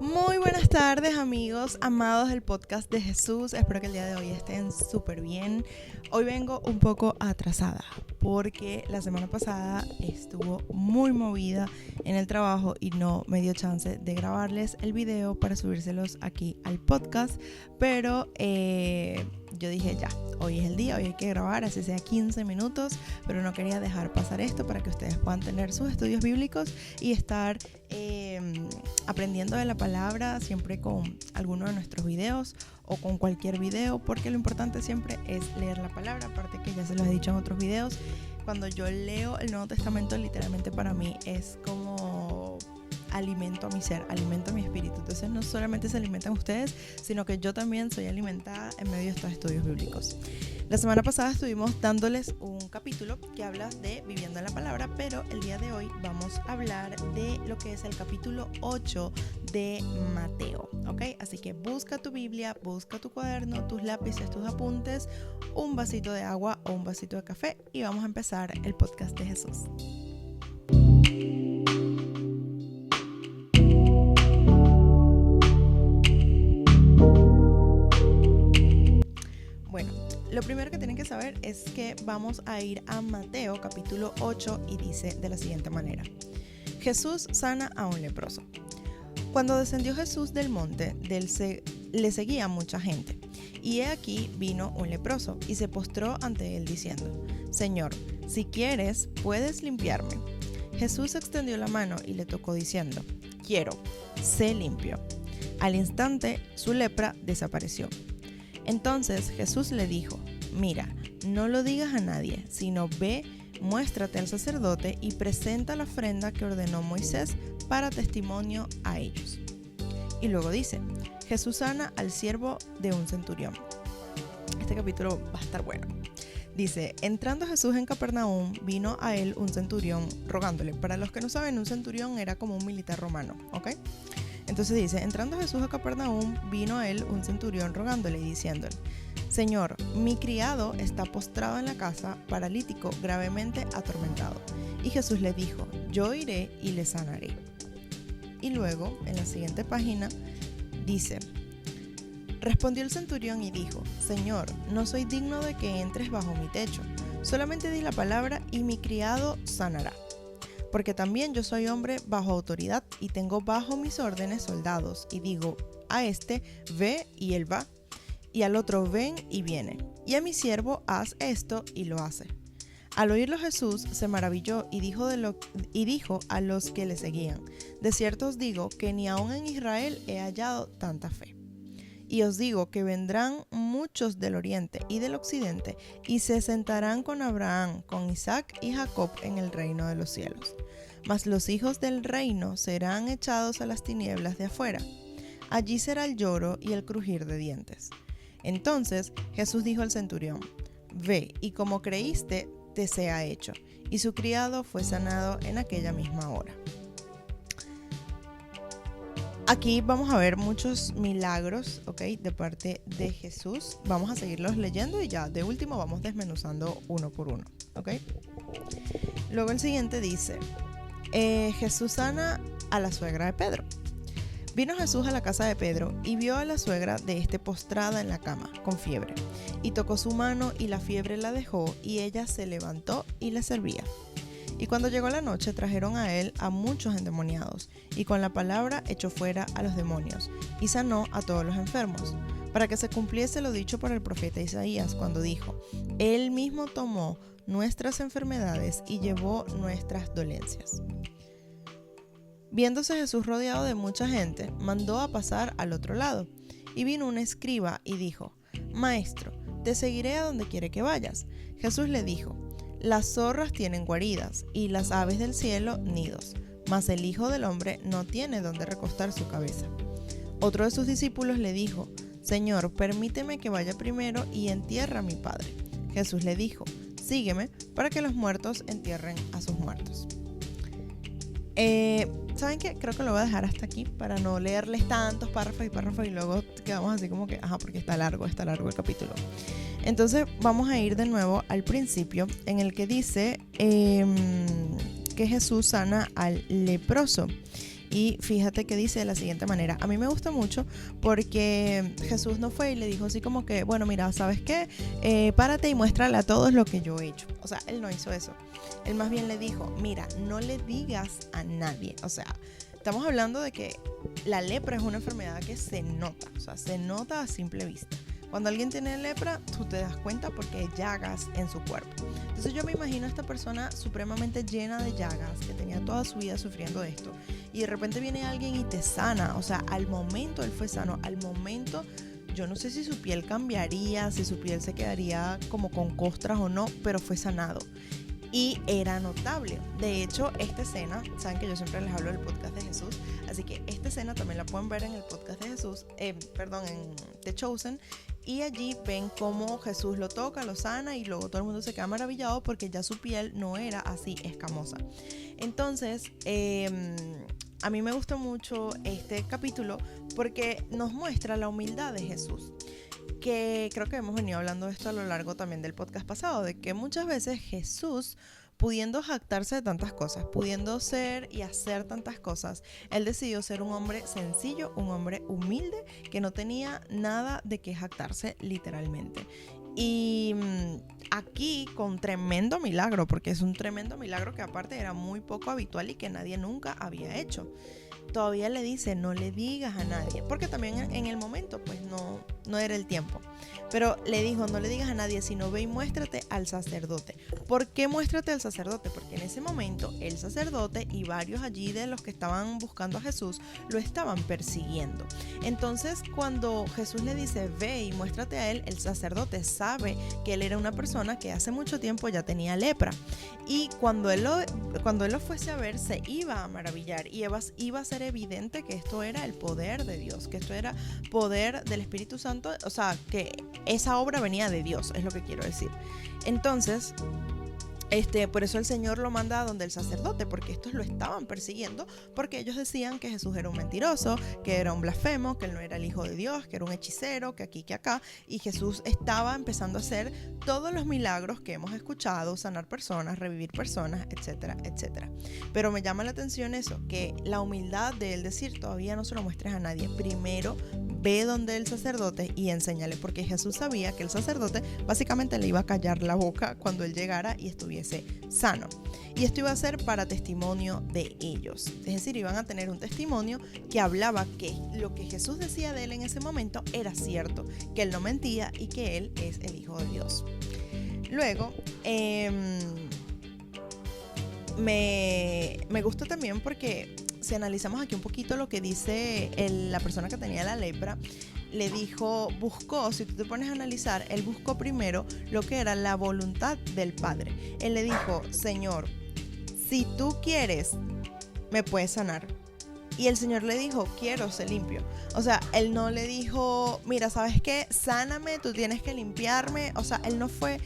Muy buenas tardes, amigos amados del podcast de Jesús. Espero que el día de hoy estén súper bien. Hoy vengo un poco atrasada porque la semana pasada estuvo muy movida en el trabajo y no me dio chance de grabarles el video para subírselos aquí al podcast. Pero yo dije ya, hoy es el día, hoy hay que grabar, así sea 15 minutos, pero no quería dejar pasar esto para que ustedes puedan tener sus estudios bíblicos y estar aprendiendo de la palabra siempre con alguno de nuestros videos o con cualquier video, porque lo importante siempre es leer la palabra. Aparte que ya se los he dicho en otros videos, cuando yo leo el Nuevo Testamento, literalmente para mí es como alimento a mi ser, alimento a mi espíritu. Entonces no solamente se alimentan ustedes, sino que yo también soy alimentada en medio de estos estudios bíblicos. La semana pasada estuvimos dándoles un capítulo que habla de viviendo en la palabra, pero el día de hoy vamos a hablar de lo que es el capítulo 8 de Mateo, ¿ok? Así que busca tu Biblia, busca tu cuaderno, tus lápices, tus apuntes, un vasito de agua o un vasito de café y vamos a empezar el podcast de Jesús. Lo primero que tienen que saber es que vamos a ir a Mateo capítulo 8 y dice de la siguiente manera: Jesús sana a un leproso. Cuando descendió Jesús del monte, le seguía mucha gente, y he aquí vino un leproso y se postró ante él diciendo: Señor, si quieres, puedes limpiarme. Jesús extendió la mano y le tocó diciendo: Quiero, sé limpio. Al instante su lepra desapareció. Entonces Jesús le dijo: Mira, no lo digas a nadie, sino ve, muéstrate al sacerdote y presenta la ofrenda que ordenó Moisés para testimonio a ellos. Y luego dice: Jesús sana al siervo de un centurión. Este capítulo va a estar bueno. Dice: entrando Jesús en Capernaum, vino a él un centurión rogándole. Para los que no saben, un centurión era como un militar romano, ¿ok? Entonces dice: entrando Jesús a Capernaum, vino a él un centurión rogándole y diciéndole: Señor, mi criado está postrado en la casa, paralítico, gravemente atormentado. Y Jesús le dijo: yo iré y le sanaré. Y luego, en la siguiente página, dice: respondió el centurión y dijo: Señor, no soy digno de que entres bajo mi techo, solamente di la palabra y mi criado sanará. Porque también yo soy hombre bajo autoridad y tengo bajo mis órdenes soldados, y digo a este: ve, y él va, y al otro: ven, y viene, y a mi siervo: haz esto, y lo hace. Al oírlo Jesús se maravilló y dijo a los que le seguían: de cierto os digo que ni aun en Israel he hallado tanta fe. Y os digo que vendrán muchos del oriente y del occidente y se sentarán con Abraham, con Isaac y Jacob en el reino de los cielos. Mas los hijos del reino serán echados a las tinieblas de afuera. Allí será el lloro y el crujir de dientes. Entonces Jesús dijo al centurión: ve, y como creíste, te sea hecho. Y su criado fue sanado en aquella misma hora. Aquí vamos a ver muchos milagros, ¿ok? De parte de Jesús. Vamos a seguirlos leyendo y ya de último vamos desmenuzando uno por uno, ¿ok? Luego el siguiente dice: Jesús sana a la suegra de Pedro. Vino Jesús a la casa de Pedro y vio a la suegra de este postrada en la cama, con fiebre. Y tocó su mano y la fiebre la dejó y ella se levantó y le servía. Y cuando llegó la noche trajeron a él a muchos endemoniados, y con la palabra echó fuera a los demonios, y sanó a todos los enfermos, para que se cumpliese lo dicho por el profeta Isaías, cuando dijo: Él mismo tomó nuestras enfermedades y llevó nuestras dolencias. Viéndose Jesús rodeado de mucha gente, mandó a pasar al otro lado, y vino un escriba y dijo: Maestro, te seguiré a donde quiere que vayas. Jesús le dijo: las zorras tienen guaridas y las aves del cielo nidos, mas el Hijo del Hombre no tiene donde recostar su cabeza. Otro de sus discípulos le dijo: Señor, permíteme que vaya primero y entierre a mi padre. Jesús le dijo: sígueme, para que los muertos entierren a sus muertos. ¿Saben qué? Creo que lo voy a dejar hasta aquí para no leerles tantos párrafos y luego quedamos así como que, porque está largo el capítulo. Entonces vamos a ir de nuevo al principio, en el que dice que Jesús sana al leproso. Y fíjate que dice de la siguiente manera. A mí me gusta mucho porque Jesús no fue y le dijo así como que, bueno, mira, ¿sabes qué? Párate y muéstrale a todos lo que yo he hecho. O sea, él no hizo eso. Él más bien le dijo, mira, no le digas a nadie. O sea, estamos hablando de que la lepra es una enfermedad que se nota. O sea, se nota a simple vista. Cuando alguien tiene lepra, tú te das cuenta porque hay llagas en su cuerpo. Entonces yo me imagino a esta persona supremamente llena de llagas, que tenía toda su vida sufriendo de esto, y de repente viene alguien y te sana. O sea, al momento él fue sano, al momento yo no sé si su piel cambiaría, si su piel se quedaría como con costras o no, pero fue sanado. Y era notable. De hecho, esta escena, saben que yo siempre les hablo del podcast de Jesús, así que esta escena también la pueden ver en el podcast de Jesús, en The Chosen, y allí ven cómo Jesús lo toca, lo sana y luego todo el mundo se queda maravillado porque ya su piel no era así escamosa. Entonces, a mí me gustó mucho este capítulo porque nos muestra la humildad de Jesús. Que creo que hemos venido hablando de esto a lo largo también del podcast pasado, de que muchas veces Jesús, pudiendo jactarse de tantas cosas, pudiendo ser y hacer tantas cosas, él decidió ser un hombre sencillo, un hombre humilde, que no tenía nada de qué jactarse literalmente. Y aquí con tremendo milagro, porque es un tremendo milagro que aparte era muy poco habitual y que nadie nunca había hecho. Todavía le dice, no le digas a nadie, porque también en el momento pues no era el tiempo, pero le dijo, no le digas a nadie, sino ve y muéstrate al sacerdote. ¿Por qué muéstrate al sacerdote? Porque en ese momento el sacerdote y varios allí de los que estaban buscando a Jesús lo estaban persiguiendo. Entonces cuando Jesús le dice, ve y muéstrate a él, el sacerdote sabe que él era una persona que hace mucho tiempo ya tenía lepra, y cuando él lo fuese a ver, se iba a maravillar y iba a ser evidente que esto era el poder de Dios, que esto era poder del Espíritu Santo, o sea, que esa obra venía de Dios, es lo que quiero decir. Entonces, por eso el Señor lo manda a donde el sacerdote, porque estos lo estaban persiguiendo, porque ellos decían que Jesús era un mentiroso, que era un blasfemo, que él no era el Hijo de Dios, que era un hechicero, que aquí, que acá, y Jesús estaba empezando a hacer todos los milagros que hemos escuchado, sanar personas, revivir personas, etcétera, etcétera. Pero me llama la atención eso, que la humildad de él decir, todavía no se lo muestres a nadie, primero ve donde el sacerdote y enséñale, porque Jesús sabía que el sacerdote básicamente le iba a callar la boca cuando él llegara y estuviese sano. Y esto iba a ser para testimonio de ellos. Es decir, iban a tener un testimonio que hablaba que lo que Jesús decía de él en ese momento era cierto, que él no mentía y que él es el Hijo de Dios. Luego, me gusta también porque si analizamos aquí un poquito lo que dice la persona que tenía la lepra, le dijo, buscó, si tú te pones a analizar, él buscó primero lo que era la voluntad del Padre. Él le dijo, Señor, si tú quieres, me puedes sanar. Y el Señor le dijo, quiero ser limpio. O sea, él no le dijo, mira, ¿sabes qué? Sáname, tú tienes que limpiarme. O sea, él no fue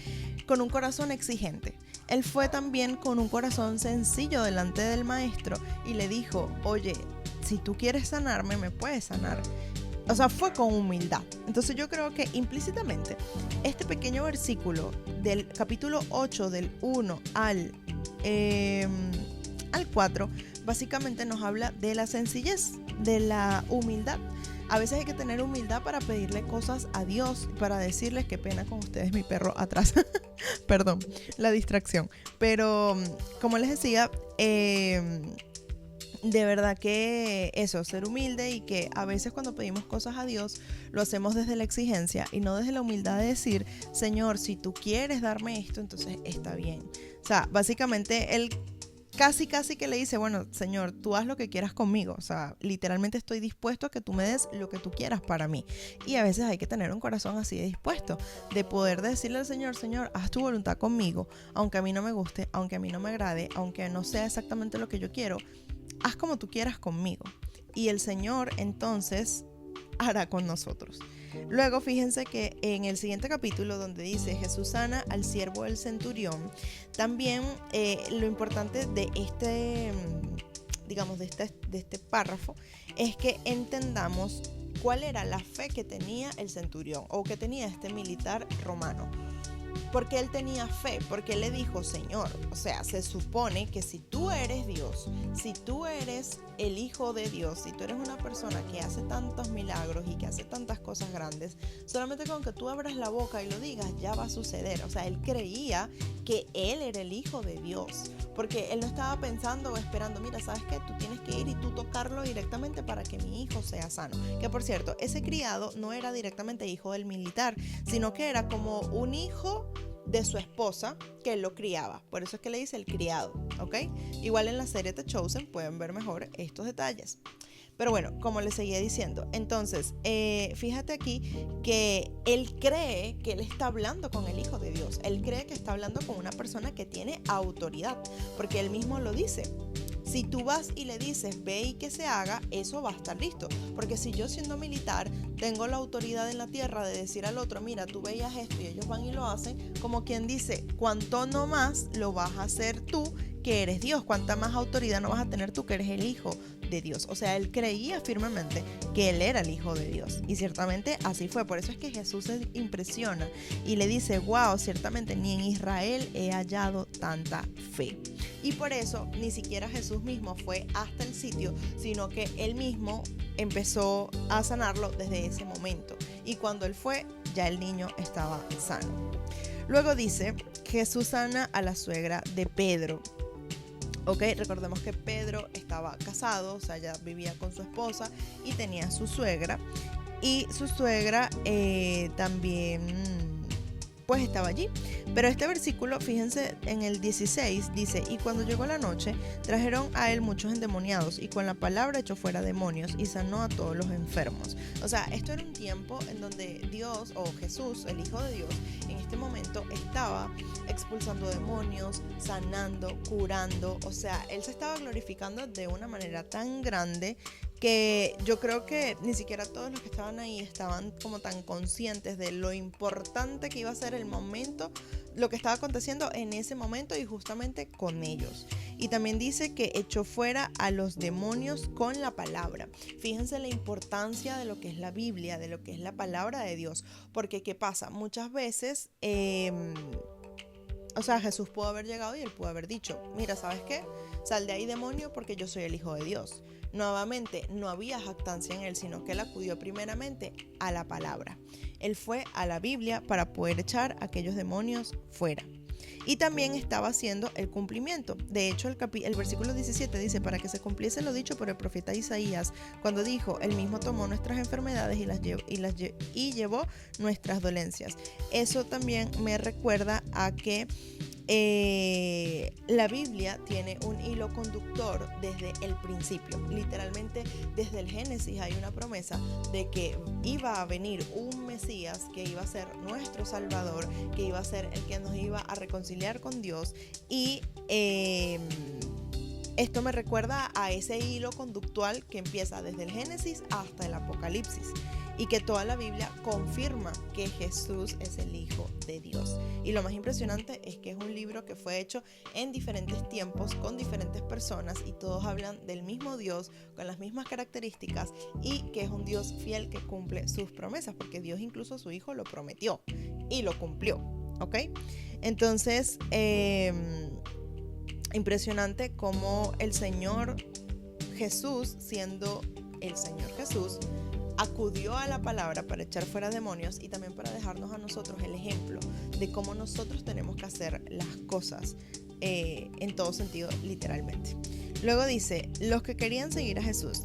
con un corazón exigente. Él fue también con un corazón sencillo delante del maestro y le dijo, oye, si tú quieres sanarme, me puedes sanar. O sea, fue con humildad. Entonces yo creo que implícitamente este pequeño versículo del capítulo 8 del 1 al 4 básicamente nos habla de la sencillez, de la humildad. A veces hay que tener humildad para pedirle cosas a Dios, para decirles, qué pena con ustedes, mi perro atrás, perdón, la distracción. Pero como les decía, de verdad que eso, ser humilde, y que a veces cuando pedimos cosas a Dios lo hacemos desde la exigencia y no desde la humildad de decir, Señor, si tú quieres darme esto, entonces está bien. O sea, básicamente él casi que le dice, bueno, Señor, tú haz lo que quieras conmigo. O sea, literalmente estoy dispuesto a que tú me des lo que tú quieras para mí. Y a veces hay que tener un corazón así de dispuesto, de poder decirle al Señor, Señor, haz tu voluntad conmigo, aunque a mí no me guste, aunque a mí no me agrade, aunque no sea exactamente lo que yo quiero, haz como tú quieras conmigo. Y el Señor entonces hará con nosotros. Luego fíjense que en el siguiente capítulo, donde dice Jesús sana al siervo del centurión, también lo importante de este párrafo es que entendamos cuál era la fe que tenía el centurión o que tenía este militar romano. Porque él tenía fe, porque él le dijo, Señor, o sea, se supone que si tú eres Dios, si tú eres el Hijo de Dios, si tú eres una persona que hace tantos milagros y que hace tantas cosas grandes, solamente con que tú abras la boca y lo digas, ya va a suceder. O sea, él creía que él era el Hijo de Dios, porque él no estaba pensando o esperando, mira, ¿sabes qué? Tú tienes que ir y tú tocarlo directamente para que mi hijo sea sano. Que por cierto, ese criado no era directamente hijo del militar, sino que era como un hijo de su esposa que él lo criaba. Por eso es que le dice el criado, ¿ok? Igual en la serie The Chosen pueden ver mejor estos detalles. Pero bueno, como les seguía diciendo, entonces, fíjate aquí que él cree que él está hablando con el Hijo de Dios. Él cree que está hablando con una persona que tiene autoridad, porque él mismo lo dice. Si tú vas y le dices, ve y que se haga, eso va a estar listo. Porque si yo siendo militar tengo la autoridad en la tierra de decir al otro, mira, tú veías esto y ellos van y lo hacen, como quien dice, cuánto no más lo vas a hacer tú que eres Dios, cuánta más autoridad no vas a tener tú que eres el Hijo de Dios. O sea, él creía firmemente que él era el Hijo de Dios y ciertamente así fue. Por eso es que Jesús se impresiona y le dice, wow, ciertamente ni en Israel he hallado tanta fe. Y por eso ni siquiera Jesús mismo fue hasta el sitio, sino que él mismo empezó a sanarlo desde ese momento. Y cuando él fue, ya el niño estaba sano. Luego dice, Jesús sana a la suegra de Pedro. Ok, recordemos que Pedro estaba casado, o sea, ya vivía con su esposa y tenía su suegra. Y su suegra también pues estaba allí. Pero este versículo, fíjense en el 16, dice, y cuando llegó la noche, trajeron a él muchos endemoniados, y con la palabra echó fuera demonios, y sanó a todos los enfermos. O sea, esto era un tiempo en donde Dios, o Jesús, el Hijo de Dios, en este momento estaba expulsando demonios, sanando, curando. O sea, él se estaba glorificando de una manera tan grande que yo creo que ni siquiera todos los que estaban ahí estaban como tan conscientes de lo importante que iba a ser el momento, lo que estaba aconteciendo en ese momento y justamente con ellos. Y también dice que echó fuera a los demonios con la palabra. Fíjense la importancia de lo que es la Biblia, de lo que es la palabra de Dios, porque ¿qué pasa? Muchas veces o sea, Jesús pudo haber llegado y él pudo haber dicho, mira, ¿sabes qué? Sal de ahí, demonio, porque yo soy el Hijo de Dios. Nuevamente, no había jactancia en él, sino que él acudió primeramente a la palabra. Él fue a la Biblia para poder echar aquellos demonios fuera. Y también estaba haciendo el cumplimiento. De hecho, el versículo 17 dice, para que se cumpliese lo dicho por el profeta Isaías, cuando dijo, él mismo tomó nuestras enfermedades y llevó nuestras dolencias. Eso también me recuerda a que la Biblia tiene un hilo conductor desde el principio. Literalmente desde el Génesis hay una promesa de que iba a venir un Mesías que iba a ser nuestro Salvador, que iba a ser el que nos iba a reconciliar con Dios. Y esto me recuerda a ese hilo conductual que empieza desde el Génesis hasta el Apocalipsis, y que toda la Biblia confirma que Jesús es el Hijo de Dios. Y lo más impresionante es que es un libro que fue hecho en diferentes tiempos, con diferentes personas, y todos hablan del mismo Dios, con las mismas características, y que es un Dios fiel que cumple sus promesas, porque Dios incluso a su Hijo lo prometió y lo cumplió, ¿ok? Entonces, impresionante cómo el Señor Jesús, siendo el Señor Jesús, acudió a la palabra para echar fuera demonios y también para dejarnos a nosotros el ejemplo de cómo nosotros tenemos que hacer las cosas en todo sentido, literalmente. Luego dice, los que querían seguir a Jesús,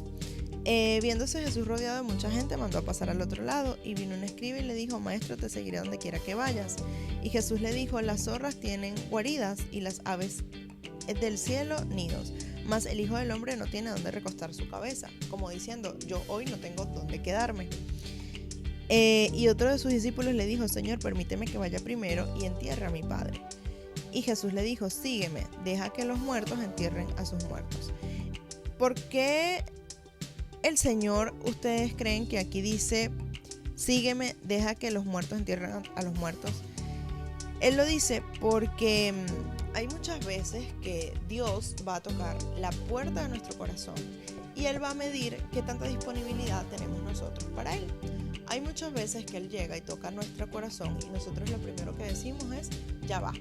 viéndose Jesús rodeado de mucha gente, mandó a pasar al otro lado, y vino un escriba y le dijo, maestro, te seguiré donde quiera que vayas. Y Jesús le dijo, las zorras tienen guaridas y las aves del cielo nidos, mas el Hijo del Hombre no tiene donde recostar su cabeza, como diciendo, yo hoy no tengo donde quedarme. Y otro de sus discípulos le dijo, Señor, permíteme que vaya primero y entierre a mi padre. Y Jesús le dijo, sígueme, deja que los muertos entierren a sus muertos. ¿Por qué el Señor, ustedes creen que aquí dice, sígueme, deja que los muertos entierren a los muertos? Él lo dice porque hay muchas veces que Dios va a tocar la puerta de nuestro corazón y Él va a medir qué tanta disponibilidad tenemos nosotros para Él. Hay muchas muchas veces que Él llega y toca nuestro corazón y nosotros lo primero que decimos es, ya va,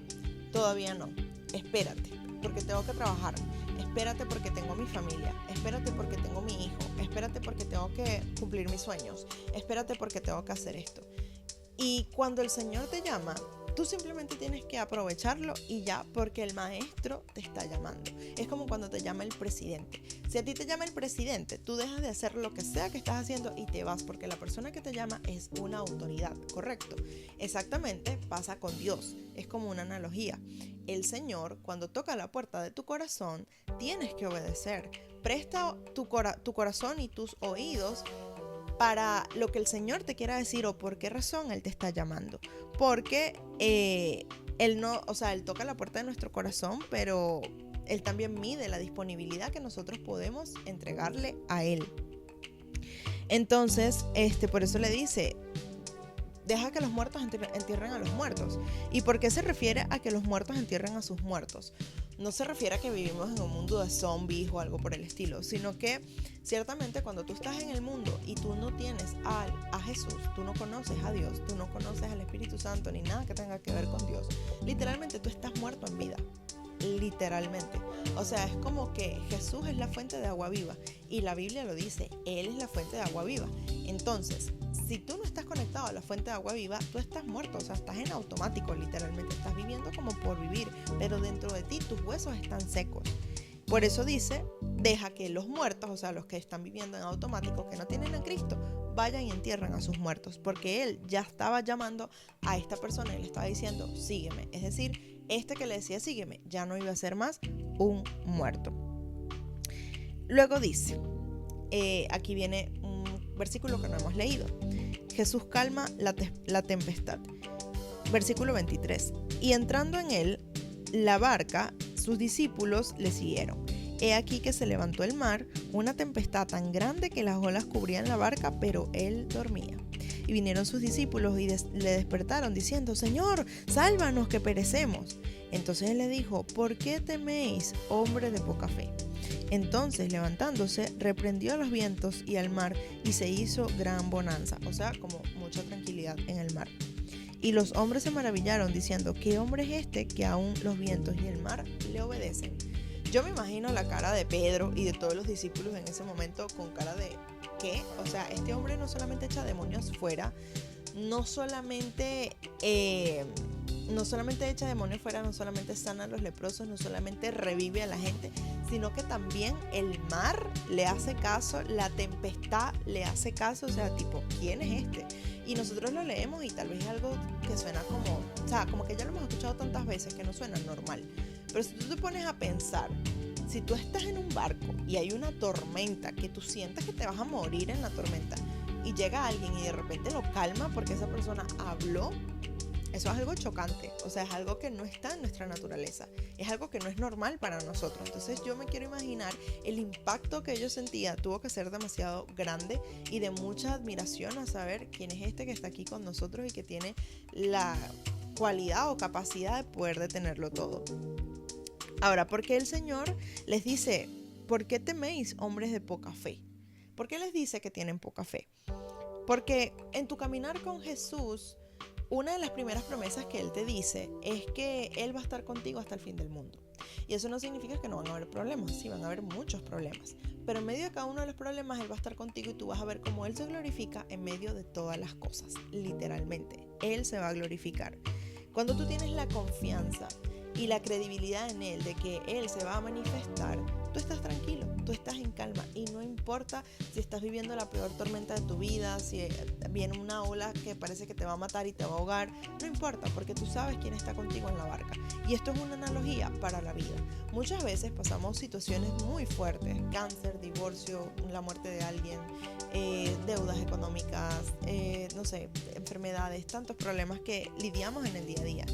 todavía no, espérate, porque tengo que trabajar, espérate porque tengo mi familia, espérate porque tengo mi hijo, espérate porque tengo que cumplir mis sueños, espérate porque tengo que hacer esto. Y cuando el Señor te llama, tú simplemente tienes que aprovecharlo y ya, porque el maestro te está llamando. Es como cuando te llama el presidente. Si a ti te llama el presidente, tú dejas de hacer lo que sea que estás haciendo y te vas, porque la persona que te llama es una autoridad, ¿correcto? Exactamente pasa con Dios. Es como una analogía. El Señor, cuando toca la puerta de tu corazón, tienes que obedecer. Presta tu corazón y tus oídos para lo que el Señor te quiera decir o por qué razón Él te está llamando. Porque Él no, o sea, Él toca la puerta de nuestro corazón, pero Él también mide la disponibilidad que nosotros podemos entregarle a Él. Entonces, por eso le dice, deja que los muertos entierren a los muertos. ¿Y por qué se refiere a que los muertos entierren a sus muertos? No se refiere a que vivimos en un mundo de zombies o algo por el estilo, sino que ciertamente cuando tú estás en el mundo y tú no tienes a Jesús, tú no conoces a Dios, tú no conoces al Espíritu Santo ni nada que tenga que ver con Dios, literalmente tú estás muerto en vida. Literalmente, o sea, es como que Jesús es la fuente de agua viva y la Biblia lo dice, Él es la fuente de agua viva. Entonces, si tú no estás conectado a la fuente de agua viva, tú estás muerto, o sea, estás en automático, literalmente, estás viviendo como por vivir, pero dentro de ti tus huesos están secos. Por eso dice, deja que los muertos, o sea, los que están viviendo en automático, que no tienen a Cristo, vayan y entierren a sus muertos, porque Él ya estaba llamando a esta persona y le estaba diciendo, sígueme, es decir, que le decía sígueme, ya no iba a ser más un muerto. Luego dice, aquí viene un versículo que no hemos leído. Jesús calma la tempestad. Versículo 23. Y entrando en él, la barca, sus discípulos le siguieron. He aquí que se levantó el mar, una tempestad tan grande que las olas cubrían la barca, pero él dormía. Y vinieron sus discípulos y le despertaron diciendo, Señor, sálvanos que perecemos. Entonces él le dijo, ¿por qué teméis, hombre de poca fe? Entonces levantándose, reprendió a los vientos y al mar y se hizo gran bonanza, o sea, como mucha tranquilidad en el mar. Y los hombres se maravillaron diciendo, ¿qué hombre es este que aún los vientos y el mar le obedecen? Yo me imagino la cara de Pedro y de todos los discípulos en ese momento con cara de ¿qué? O sea, este hombre no solamente echa demonios fuera, no solamente echa demonios fuera, no solamente sana a los leprosos, no solamente revive a la gente, sino que también el mar le hace caso, la tempestad le hace caso, o sea, tipo, ¿quién es este? Y nosotros lo leemos y tal vez es algo que suena como, o sea, como que ya lo hemos escuchado tantas veces que no suena normal. Pero si tú te pones a pensar, si tú estás en un barco y hay una tormenta, que tú sientes que te vas a morir en la tormenta, y llega alguien y de repente lo calma porque esa persona habló, eso es algo chocante, o sea, es algo que no está en nuestra naturaleza, es algo que no es normal para nosotros. Entonces yo me quiero imaginar el impacto que ellos sentían, tuvo que ser demasiado grande y de mucha admiración a saber quién es este que está aquí con nosotros y que tiene la cualidad o capacidad de poder detenerlo todo. Ahora, ¿por qué el Señor les dice, ¿por qué teméis, hombres de poca fe? ¿Por qué les dice que tienen poca fe? Porque en tu caminar con Jesús, una de las primeras promesas que Él te dice es que Él va a estar contigo hasta el fin del mundo. Y eso no significa que no van a haber problemas, sí van a haber muchos problemas. Pero en medio de cada uno de los problemas Él va a estar contigo y tú vas a ver cómo Él se glorifica en medio de todas las cosas. Literalmente, Él se va a glorificar. Cuando tú tienes la confianza y la credibilidad en Él de que Él se va a manifestar, tú estás tranquilo, tú estás en calma y no importa si estás viviendo la peor tormenta de tu vida, si viene una ola que parece que te va a matar y te va a ahogar, no importa porque tú sabes quién está contigo en la barca. Y esto es una analogía para la vida. Muchas veces pasamos situaciones muy fuertes, cáncer, divorcio, la muerte de alguien, deudas económicas, no sé, enfermedades, tantos problemas que lidiamos en el día a día.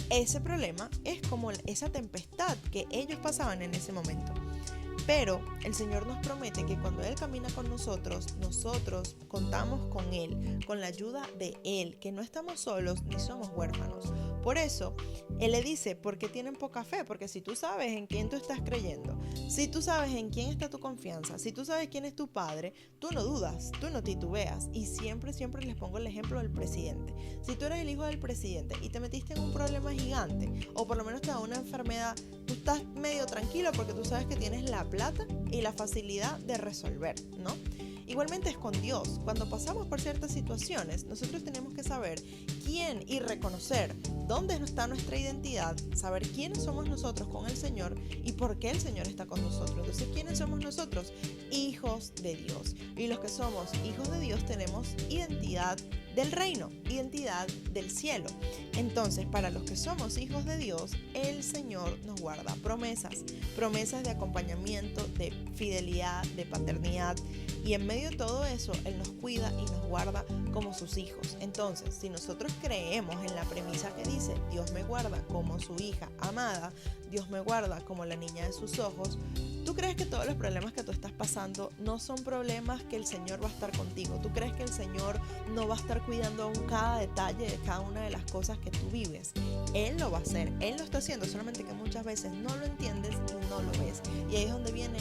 Ese problema es como esa tempestad que ellos pasaban en ese momento. Pero el Señor nos promete que cuando Él camina con nosotros contamos con Él, con la ayuda de Él, que no estamos solos ni somos huérfanos. Por eso, Él le dice, ¿por qué tienen poca fe? Porque si tú sabes en quién tú estás creyendo, si tú sabes en quién está tu confianza, si tú sabes quién es tu Padre, tú no dudas, tú no titubeas. Y siempre les pongo el ejemplo del presidente. Si tú eres el hijo del presidente y te metiste en un problema gigante, o por lo menos te da una enfermedad, tú estás medio tranquilo porque tú sabes que tienes la plata y la facilidad de resolver, ¿no? Igualmente es con Dios. Cuando pasamos por ciertas situaciones, nosotros tenemos que saber quién y reconocer dónde está nuestra identidad, saber quiénes somos nosotros con el Señor y por qué el Señor está con nosotros. Entonces, ¿quiénes somos nosotros? Hijos de Dios. Y los que somos hijos de Dios tenemos identidad del reino, identidad del cielo. Entonces, para los que somos hijos de Dios, el Señor nos guarda promesas de acompañamiento, de fidelidad, de paternidad. Y en medio de todo eso, Él nos cuida y nos guarda como sus hijos. Entonces, si nosotros creemos en la premisa que dice, Dios me guarda como su hija amada, Dios me guarda como la niña de sus ojos, ¿tú crees que todos los problemas que tú estás pasando no son problemas que el Señor va a estar contigo? ¿Tú crees que el Señor no va a estar cuidando aún cada detalle de cada una de las cosas que tú vives? Él lo va a hacer, Él lo está haciendo, solamente que muchas veces no lo entiendes y no lo ves. Y ahí es donde viene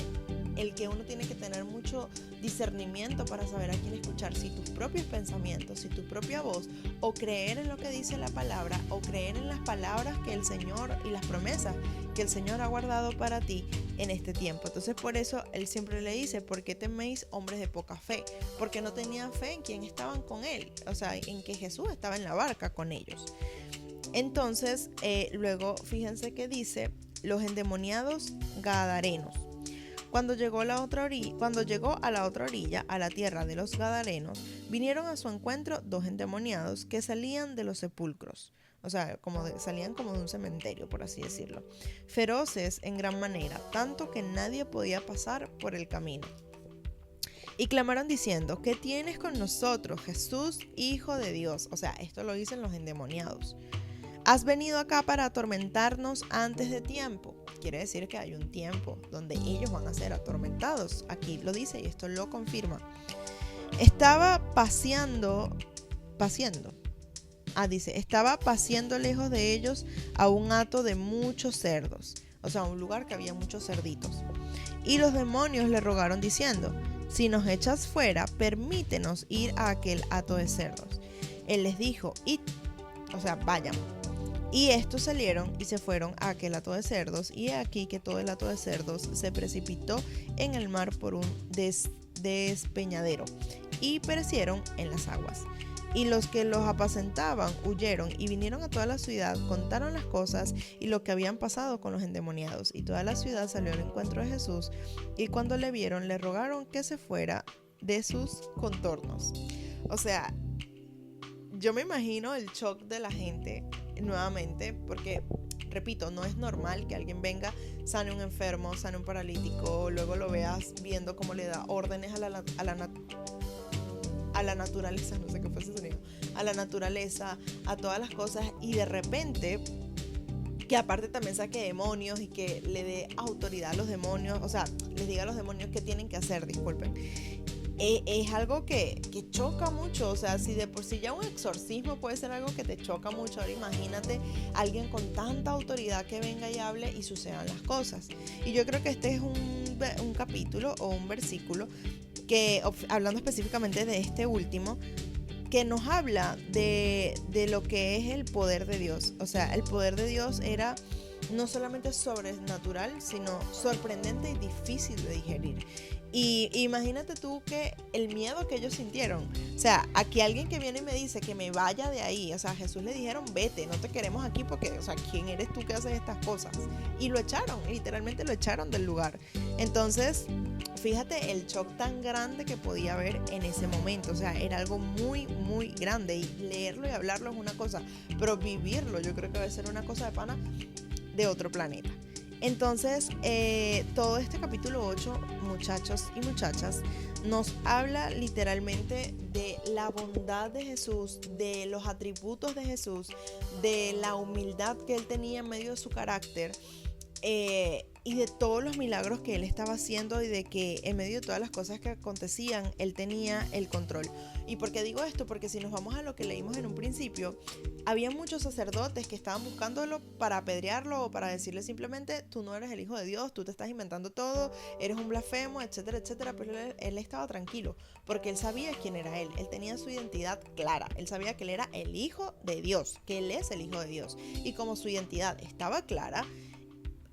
el que uno tiene que tener mucho discernimiento para saber a quién escuchar, si tus propios pensamientos, si tu propia voz, o creer en lo que dice la palabra, o creer en las palabras que el Señor y las promesas que el Señor ha guardado para ti en este tiempo. Entonces, por eso Él siempre le dice, ¿por qué teméis, hombres de poca fe? Porque no tenían fe en quién estaban con Él, o sea, en que Jesús estaba en la barca con ellos. Entonces, luego fíjense que dice, los endemoniados gadarenos. Cuando llegó a la otra orilla, a la tierra de los Gadarenos, vinieron a su encuentro 2 endemoniados que salían de los sepulcros, o sea, salían como de un cementerio, por así decirlo, feroces en gran manera, tanto que nadie podía pasar por el camino. Y clamaron diciendo, ¿qué tienes con nosotros, Jesús, Hijo de Dios? O sea, esto lo dicen los endemoniados. ¿Has venido acá para atormentarnos antes de tiempo? Quiere decir que hay un tiempo donde ellos van a ser atormentados. Aquí lo dice y esto lo confirma. Estaba paseando lejos de ellos a un hato de muchos cerdos. O sea, un lugar que había muchos cerditos. Y los demonios le rogaron diciendo, si nos echas fuera, permítenos ir a aquel hato de cerdos. Él les dijo, id, o sea, vayan. Y estos salieron y se fueron a aquel hato de cerdos, y he aquí que todo el hato de cerdos se precipitó en el mar por un despeñadero, y perecieron en las aguas. Y los que los apacentaban huyeron y vinieron a toda la ciudad, contaron las cosas y lo que habían pasado con los endemoniados. Y toda la ciudad salió al encuentro de Jesús, y cuando le vieron, le rogaron que se fuera de sus contornos. O sea, yo me imagino el shock de la gente nuevamente, porque, repito, no es normal que alguien venga, sane un enfermo, sane un paralítico, luego lo veas viendo cómo le da órdenes a la naturaleza, no sé qué fue ese sonido, a la naturaleza, a todas las cosas, y de repente que aparte también saque demonios y que le dé autoridad a los demonios, o sea, les diga a los demonios qué tienen que hacer, disculpen. Es algo que choca mucho, o sea, si de por sí ya un exorcismo puede ser algo que te choca mucho, ahora imagínate alguien con tanta autoridad que venga y hable y sucedan las cosas. Y yo creo que este es un capítulo o un versículo que, hablando específicamente de este último, que nos habla de lo que es el poder de Dios. O sea, el poder de Dios era no solamente sobrenatural, sino sorprendente y difícil de digerir. Y imagínate tú que el miedo que ellos sintieron, o sea, aquí alguien que viene y me dice que me vaya de ahí, o sea, a Jesús le dijeron, vete, no te queremos aquí porque, o sea, ¿quién eres tú que haces estas cosas? Y lo echaron, literalmente lo echaron del lugar. Entonces, fíjate el shock tan grande que podía haber en ese momento, o sea, era algo muy, muy grande, y leerlo y hablarlo es una cosa, pero vivirlo yo creo que va a ser una cosa de pana de otro planeta. Entonces, todo este capítulo 8, muchachos y muchachas, nos habla literalmente de la bondad de Jesús, de los atributos de Jesús, de la humildad que él tenía en medio de su carácter, y de todos los milagros que él estaba haciendo y de que en medio de todas las cosas que acontecían, él tenía el control. ¿Y por qué digo esto? Porque si nos vamos a lo que leímos en un principio, había muchos sacerdotes que estaban buscándolo para apedrearlo o para decirle simplemente, tú no eres el hijo de Dios, tú te estás inventando todo, eres un blasfemo, etcétera, etcétera. Pero él estaba tranquilo porque él sabía quién era él tenía su identidad clara, él sabía que él era el hijo de Dios, que él es el hijo de Dios. Y como su identidad estaba clara,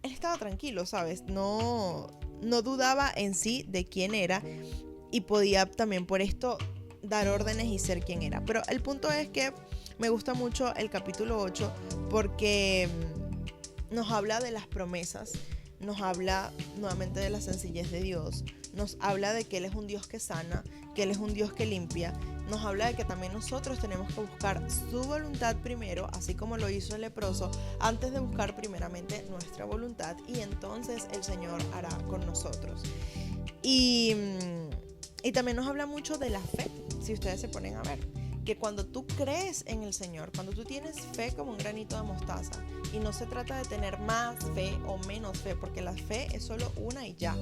él estaba tranquilo, ¿sabes? No dudaba en sí de quién era y podía también por esto dar órdenes y ser quien era. Pero el punto es que me gusta mucho el capítulo 8 porque nos habla de las promesas, nos habla nuevamente de la sencillez de Dios, nos habla de que Él es un Dios que sana, que Él es un Dios que limpia, nos habla de que también nosotros tenemos que buscar su voluntad primero, así como lo hizo el leproso, antes de buscar primeramente nuestra voluntad, y entonces el Señor hará con nosotros. Y también nos habla mucho de la fe, si ustedes se ponen a ver, que cuando tú crees en el Señor, cuando tú tienes fe como un granito de mostaza, y no se trata de tener más fe o menos fe, porque la fe es solo una y ya,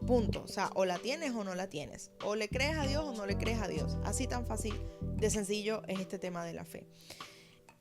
punto. O sea, o la tienes o no la tienes, o le crees a Dios o no le crees a Dios, así tan fácil de sencillo es este tema de la fe.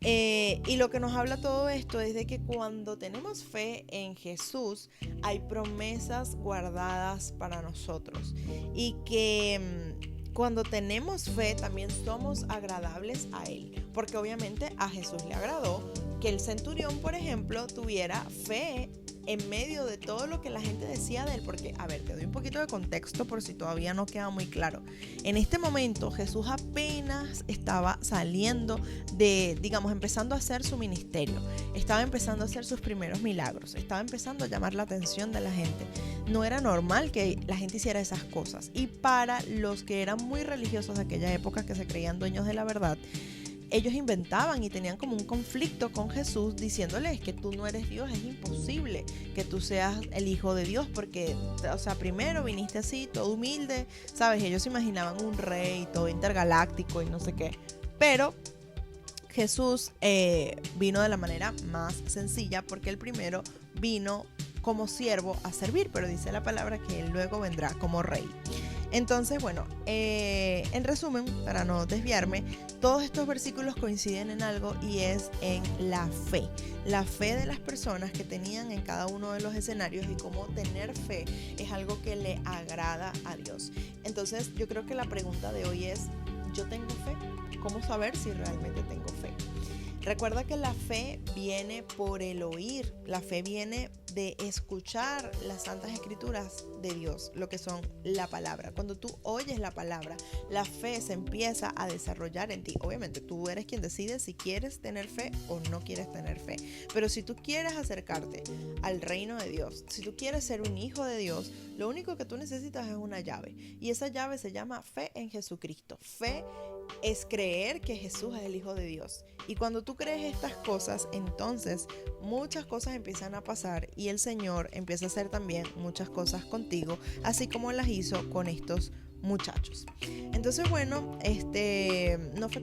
Y lo que nos habla todo esto es de que cuando tenemos fe en Jesús hay promesas guardadas para nosotros, y que cuando tenemos fe también somos agradables a Él, porque obviamente a Jesús le agradó que el centurión, por ejemplo, tuviera fe en medio de todo lo que la gente decía de él. Porque, a ver, te doy un poquito de contexto por si todavía no queda muy claro. En este momento Jesús apenas estaba saliendo de, digamos, empezando a hacer su ministerio, estaba empezando a hacer sus primeros milagros, estaba empezando a llamar la atención de la gente. No era normal que la gente hiciera esas cosas, y para los que eran muy religiosos de aquella época, que se creían dueños de la verdad, ellos inventaban y tenían como un conflicto con Jesús, diciéndoles que tú no eres Dios, es imposible que tú seas el hijo de Dios, porque, o sea, primero viniste así, todo humilde, ¿sabes? Ellos se imaginaban un rey, todo intergaláctico y no sé qué. Pero Jesús vino de la manera más sencilla, porque él primero vino como siervo a servir, pero dice la palabra que él luego vendrá como rey. Entonces, bueno, en resumen, para no desviarme, todos estos versículos coinciden en algo, y es en la fe de las personas que tenían en cada uno de los escenarios, y cómo tener fe es algo que le agrada a Dios. Entonces, yo creo que la pregunta de hoy es, ¿yo tengo fe? ¿Cómo saber si realmente tengo fe? Recuerda que la fe viene por el oír, la fe viene de escuchar las santas escrituras de Dios, lo que son la palabra. Cuando tú oyes la palabra, la fe se empieza a desarrollar en ti. Obviamente tú eres quien decide si quieres tener fe o no quieres tener fe, pero si tú quieres acercarte al reino de Dios, si tú quieres ser un hijo de Dios, lo único que tú necesitas es una llave, y esa llave se llama fe en Jesucristo. Fe es creer que Jesús es el Hijo de Dios, y cuando tú crees estas cosas, entonces muchas cosas empiezan a pasar, y el Señor empieza a hacer también muchas cosas contigo, así como las hizo con estos muchachos. Entonces, bueno, no fue